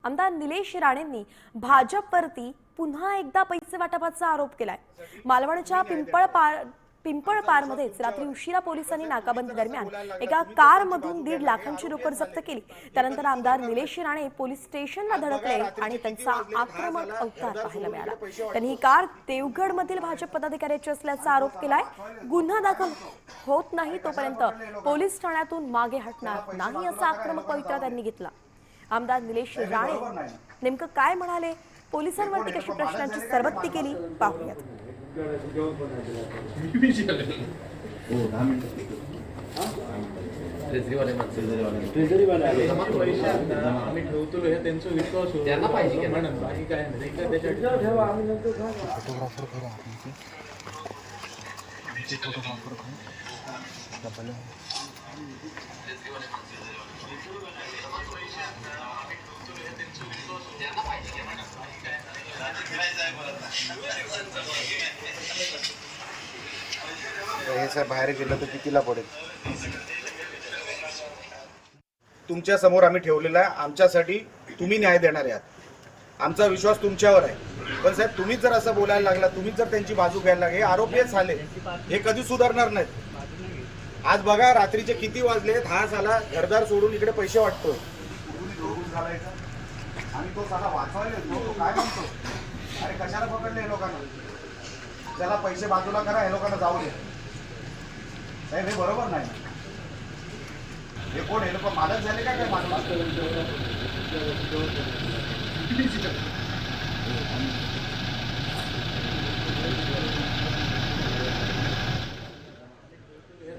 आमदार निलेश राणेंनी भाजपवरती पुन्हा एकदा पैसे वाटपाचा आरोप केलाय। मालवणच्या पिंपळपारमध्येच रात्री उशिरा पोलिसांनी नाकाबंदी दरम्यान एका कारमधून 1.5 लाखांची रोकड जप्त केली। त्यानंतर आमदार निलेश राणे पोलीस स्टेशनला धडकले आणि त्यांचा आक्रमक अवतार पाहायला मिळाला। त्यांनी ही कार देवगडमधील भाजप पदाधिकाऱ्याची असल्याचा आरोप केलाय। गुन्हा दाखल होत नाही तोपर्यंत पोलीस ठाण्यातून मागे हटणार नाही असा आक्रमक पवित्रा त्यांनी घेतला। आमदार निलेश राणे नेमकं काय म्हणाले, पोलिसांवरती कशी प्रश्नांची सरबत्ती केली पाहूयात। आम्ही ठेवतो हे त्यांचा विश्वास हो त्यांना पाहिजे म्हणून बाकी काय नाही त्याच्या ठेवा आम्ही नंतर फोटोग्राफर करू आमचे फोटोग्राफर करू हे सर बाहेर गेलं तर कितीला पडेल? तुमच्या समोर आम्ही ठेवलेला आहे, आमच्यासाठी तुम्ही न्याय देणार आहात, आमचा विश्वास तुमच्यावर आहे। पण साहेब तुम्हीच जर असं बोलायला लागला, तुम्हीच जर त्यांची बाजू घ्यायला लागले, हे आरोप हेच झाले, हे कधी सुधारणार नाहीत। आज बघा रात्रीचे किती वाजलेत, हा साला घरदार सोडून इकडे पैसे वाटतो आणि तो साला वाचवायला तो काय म्हणतो, अरे कशाला पकडले हे लोकांना, त्याला पैसे बाजूला करा, हे लोकांना जाऊ दे। साहेब हे बरोबर नाही, हे कोण हे लोक मालक झाले का काय मालक?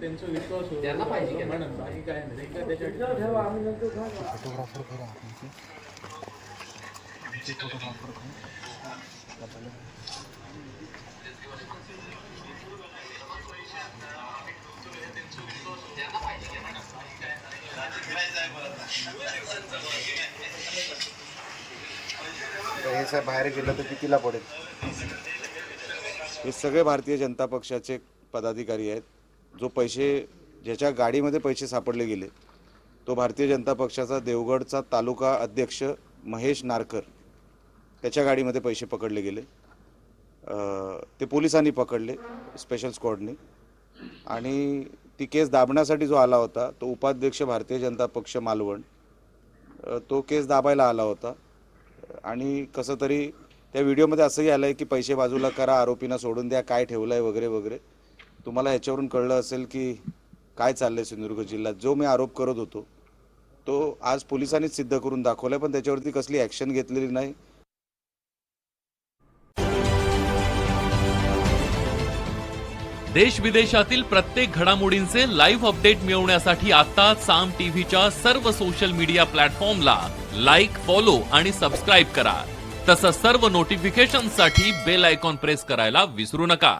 त्यांचा विश्वास हो त्यांना पाहिजे म्हणून बाकी काय नाही त्याच्या ठेवा आम्ही नंतर फोटोग्राफर करू आमचे फोटोग्राफर करू हे साहेब बाहेर गेलं तर कितीला पडेल? हे सगळे भारतीय जनता पक्षाचे पदाधिकारी आहेत। जो पैसे ज्याच्या गाडीमध्ये पैसे सापडले गेले तो भारतीय जनता पक्षाचा देवगडचा तालुका अध्यक्ष महेश नारकर, त्याच्या गाडीमध्ये पैसे पकडले गेले। ते पोलिसांनी पकडले स्पेशल स्क्वॉडने, आणि ती केस दाबण्यासाठी जो आला होता तो उपाध्यक्ष भारतीय जनता पक्ष मालवण, तो केस दाबायला आला होता। आणि कसं तरी त्या व्हिडिओमध्ये असंही आलं आहे की पैसे बाजूला करा, आरोपींना सोडून द्या, काय ठेवलं आहे वगैरे वगैरे। तुम्हाला ह्याच्यावरून कळलं असेल की काय चाललं आहे सिंधुदुर्ग जिल्ह्यात। जो मी आरोप करत होतो तो आज पोलिसांनीच सिद्ध करून दाखवला, पण त्याच्यावरती कसली ॲक्शन घेतलेली नाही। देश विदेशातील प्रत्येक घडामोडींचे लाईव्ह अपडेट मिळवण्यासाठी आता साम टीव्हीच्या सर्व सोशल मीडिया प्लॅटफॉर्मला लाईक, फॉलो आणि सबस्क्राईब करा। तसंच सर्व नोटिफिकेशनसाठी बेल आयकॉन प्रेस करायला विसरू नका।